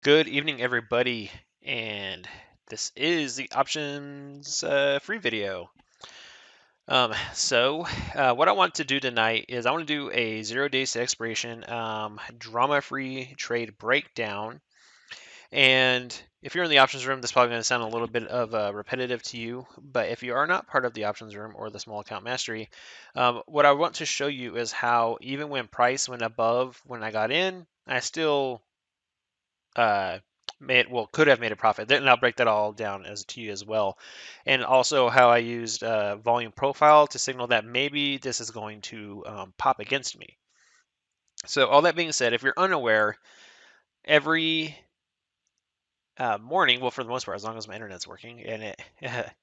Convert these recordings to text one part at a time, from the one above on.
Good evening, everybody, and this is the options free video. What I want to do tonight is I want to do a 0 days to expiration drama-free trade breakdown. And if you're in the options room, this is probably going to sound a little bit of repetitive to you. But if you are not part of the options room or the small account mastery, what I want to show you is how even when price went above when I got in, I still uh, could have made a profit. Then I'll break that all down as to you as well, and also how I used volume profile to signal that maybe this is going to pop against me. So all that being said, if you're unaware, every morning, well, for the most part, as long as my internet's working, and it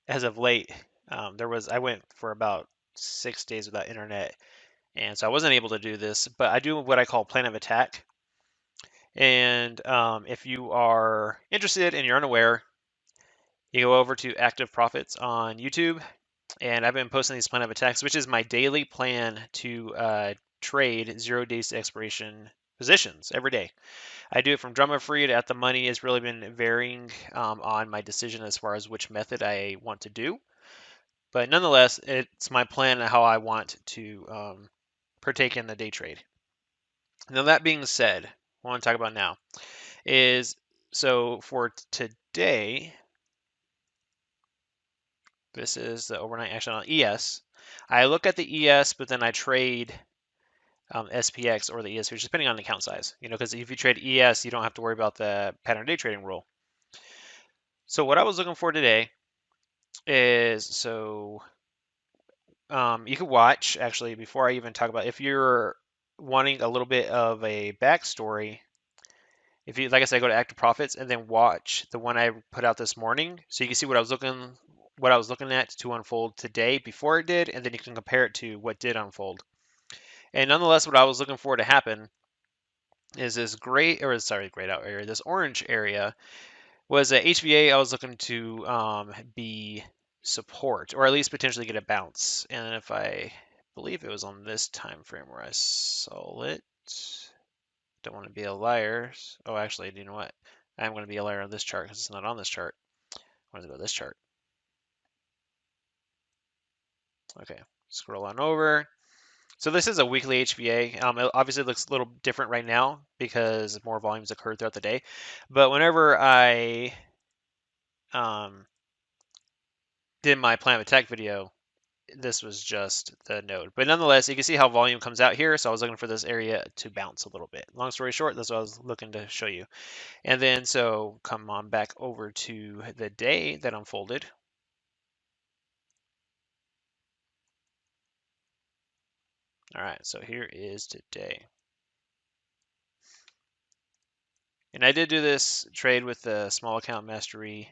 as of late, I went for about 6 days without internet, and so I wasn't able to do this. But I do what I call plan of attack. And if you are interested and you're unaware, you go over to Active Profits on YouTube, and I've been posting these plan of attacks, which is my daily plan to trade 0 days to expiration positions every day. I do it from drama free to at the money. Has really been varying on my decision as far as which method I want to do. But nonetheless, it's my plan on how I want to partake in the day trade. Now, that being said, what I want to talk about now is so for today, this is the overnight action on ES. I look at the ES, but then I trade SPX or the ES futures, depending on the account size. Because if you trade ES, you don't have to worry about the pattern day trading rule. So what I was looking for today is you could watch actually before I even talk about if you're wanting a little bit of a backstory. If you, like I said, go to Active Profits and then watch the one I put out this morning, so you can see what I was looking at to unfold today before it did, and then you can compare it to what did unfold. And nonetheless, what I was looking for to happen is this grayed out area, this orange area was a HVA. I was looking to be support, or at least potentially get a bounce. And if I believe it was on this time frame where I saw it, don't want to be a liar. Oh, actually, you know what? I'm going to be a liar on this chart because it's not on this chart. I want to go to this chart. Okay, scroll on over. So this is a weekly HVA. It obviously looks a little different right now because more volumes occurred throughout the day. But whenever I um, did my plan of attack video, this was just the node. But nonetheless, you can see how volume comes out here. So I was looking for this area to bounce a little bit. Long story short, that's what I was looking to show you. And then so come on back over to the day that unfolded. All right, so here is today. And I did do this trade with the small account mastery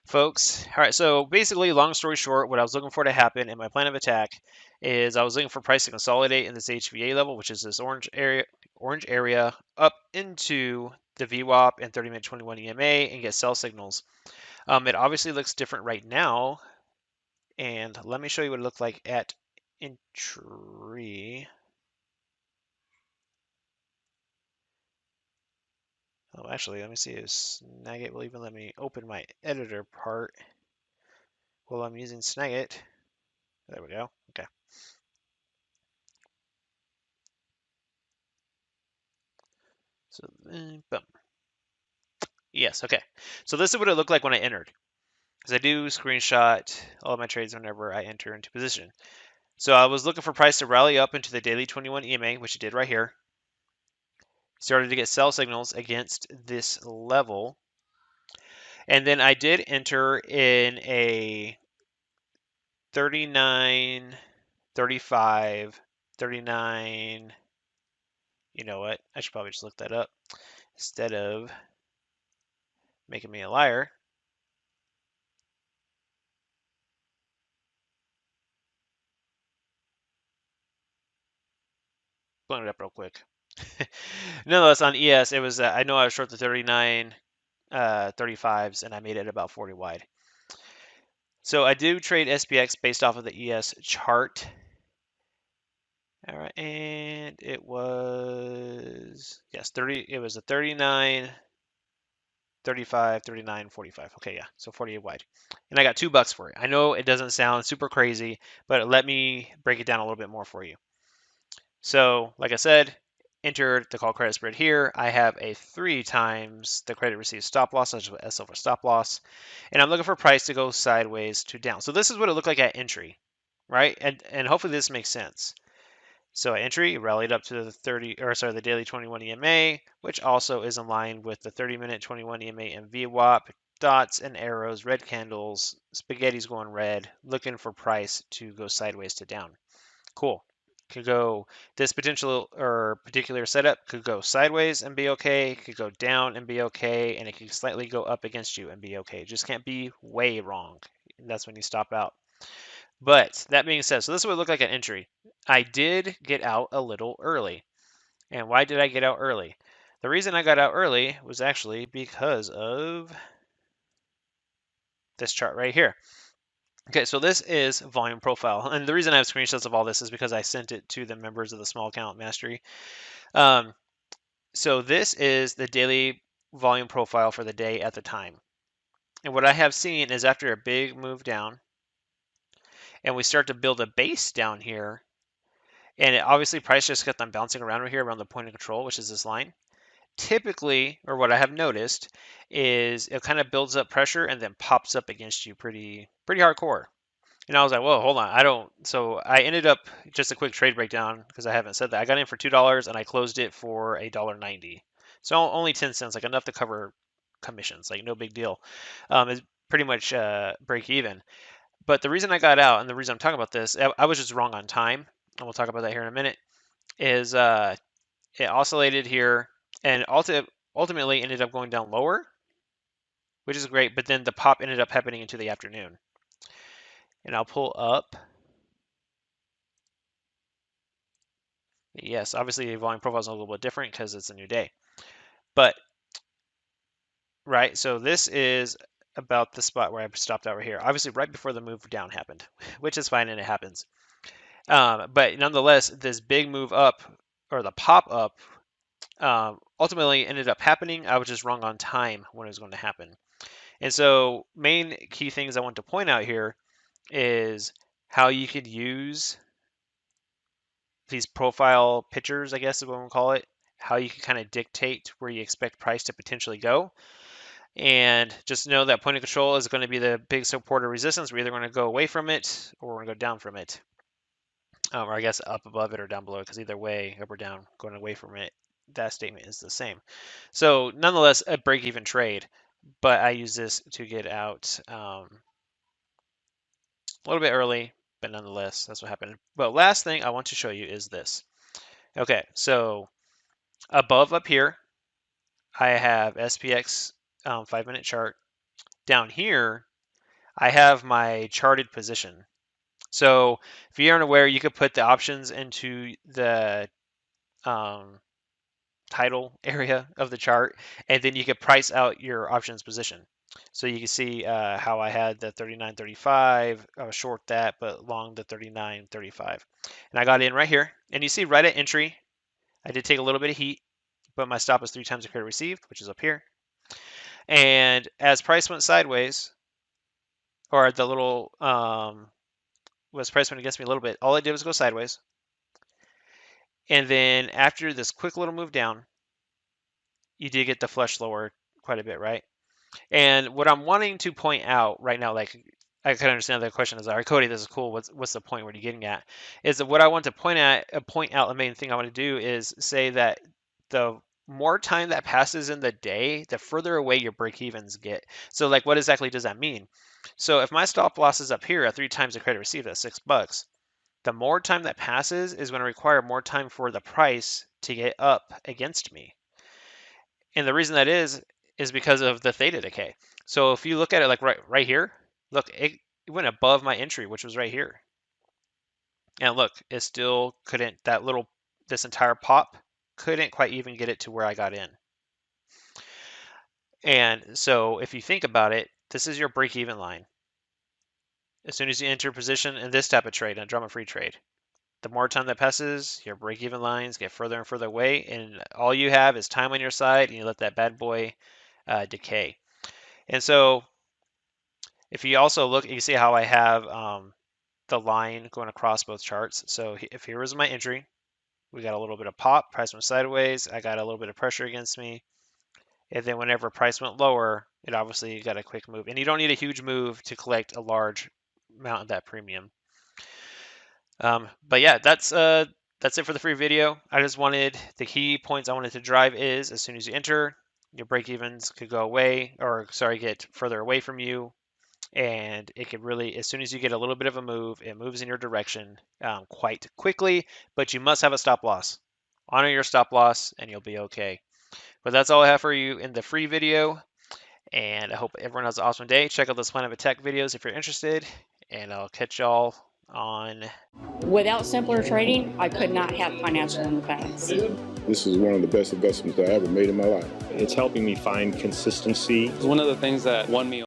folks. All right, so basically, long story short, what I was looking for to happen in my plan of attack is I was looking for price to consolidate in this HVA level, which is this orange area up into the VWAP and 30-minute 21 EMA and get sell signals. It obviously looks different right now, and let me show you what it looked like at entry. Oh, actually, let me see if Snagit will even let me open my editor part while I'm using Snagit. There we go. Okay. So, boom. Yes, okay. So this is what it looked like when I entered. Because I do screenshot all of my trades whenever I enter into position. So I was looking for price to rally up into the daily 21 EMA, which it did right here. Started to get sell signals against this level. And then I did enter in a 39, 35, 39. You know what? I should probably just look that up instead of making me a liar. Pulling it up real quick. Nonetheless, on ES, it was I know I was short the 39, 35s, and I made it about 40 wide. So I do trade SPX based off of the ES chart. All right, and it was yes, 30. It was a 39, 35, 39, 45. Okay, yeah, so 48 wide. And I got $2 for it. I know it doesn't sound super crazy, but let me break it down a little bit more for you. So, like I said, enter the call credit spread here. I have a 3 times the credit received stop loss, such as SL for stop loss, and I'm looking for price to go sideways to down. So this is what it looked like at entry, right? And hopefully this makes sense. So at entry, it rallied up to the daily 21 EMA, which also is in line with the 30-minute 21 EMA and VWAP. Dots and arrows, red candles, spaghetti's going red, looking for price to go sideways to down. Cool. Could go this particular setup could go sideways and be okay, could go down and be okay, and it could slightly go up against you and be okay. It just can't be way wrong. And that's when you stop out. But that being said, so this would look like an entry. I did get out a little early. And why did I get out early? The reason I got out early was actually because of this chart right here. Okay, so this is volume profile. And the reason I have screenshots of all this is because I sent it to the members of the Small Account Mastery. So this is the daily volume profile for the day at the time. And what I have seen is after a big move down, and we start to build a base down here, and obviously price just kept on bouncing around right here around the point of control, which is this line. Typically, or what I have noticed, is it kind of builds up pressure and then pops up against you pretty hardcore. And I was like, whoa, hold on. I don't. So I ended up, just a quick trade breakdown because I haven't said that. I got in for $2 and I closed it for $1.90. So only 10 cents, like enough to cover commissions, like no big deal. It's pretty much break even. But the reason I got out and the reason I'm talking about this, I was just wrong on time, and we'll talk about that here in a minute, is it oscillated here and ultimately ended up going down lower, which is great, but then the pop ended up happening into the afternoon. And I'll pull up. Yes, obviously the volume profile is a little bit different because it's a new day. But, right, so this is about the spot where I stopped out right here. Obviously right before the move down happened, which is fine and it happens. But nonetheless, this big move up, or the pop up, ultimately ended up happening. I was just wrong on time when it was going to happen. And so main key things I want to point out here is how you could use these profile pictures, I guess is what we'll call it, how you can kind of dictate where you expect price to potentially go. And just know that point of control is going to be the big support or resistance. We're either going to go away from it or we're going to go down from it. Or I guess up above it or down below it, because either way, up or down, going away from it, that statement is the same. So nonetheless, a break-even trade, but I use this to get out a little bit early, but nonetheless, that's what happened. But last thing I want to show you is this. Okay, so above up here, I have SPX 5-minute chart. Down here, I have my charted position. So if you aren't aware, you could put the options into the title area of the chart, and then you could price out your options position. So you can see how I had the 39.35, short that, but long the 39.35. And I got in right here, and you see right at entry, I did take a little bit of heat, but my stop was 3 times the credit received, which is up here. And as price went sideways, or the little was price went against me a little bit, all I did was go sideways. And then after this quick little move down, you did get the flush lower quite a bit, right? And what I'm wanting to point out right now, like I can understand the question is, all right, Cody, this is cool. What's the point? What are you getting at? Is that what I want to point out, the main thing I want to do is say that the more time that passes in the day, the further away your break evens get. So like, what exactly does that mean? So if my stop loss is up here at 3 times the credit received at $6, the more time that passes is going to require more time for the price to get up against me. And the reason that is because of the theta decay. So if you look at it like right here, look, it went above my entry, which was right here. And look, it still couldn't, this entire pop couldn't quite even get it to where I got in. And so if you think about it, this is your break-even line. As soon as you enter position in this type of trade, a drama-free trade, the more time that passes, your break-even lines get further and further away, and all you have is time on your side, and you let that bad boy decay. And so if you also look, you can see how I have the line going across both charts. So if here was my entry, we got a little bit of pop, price went sideways, I got a little bit of pressure against me. And then whenever price went lower, it obviously got a quick move. And you don't need a huge move to collect a large amount of that premium. But yeah, that's it for the free video. I just wanted the key points I wanted to drive is as soon as you enter, your break evens could go away, or sorry, get further away from you. And it could really, as soon as you get a little bit of a move, it moves in your direction quite quickly, but you must have a stop loss. Honor your stop loss and you'll be okay. But that's all I have for you in the free video. And I hope everyone has an awesome day. Check out those Planet of Attack videos if you're interested. And I'll catch y'all on. Without Simpler Trading, I could not have financial independence. This is one of the best investments I ever made in my life. It's helping me find consistency. It's one of the things that won me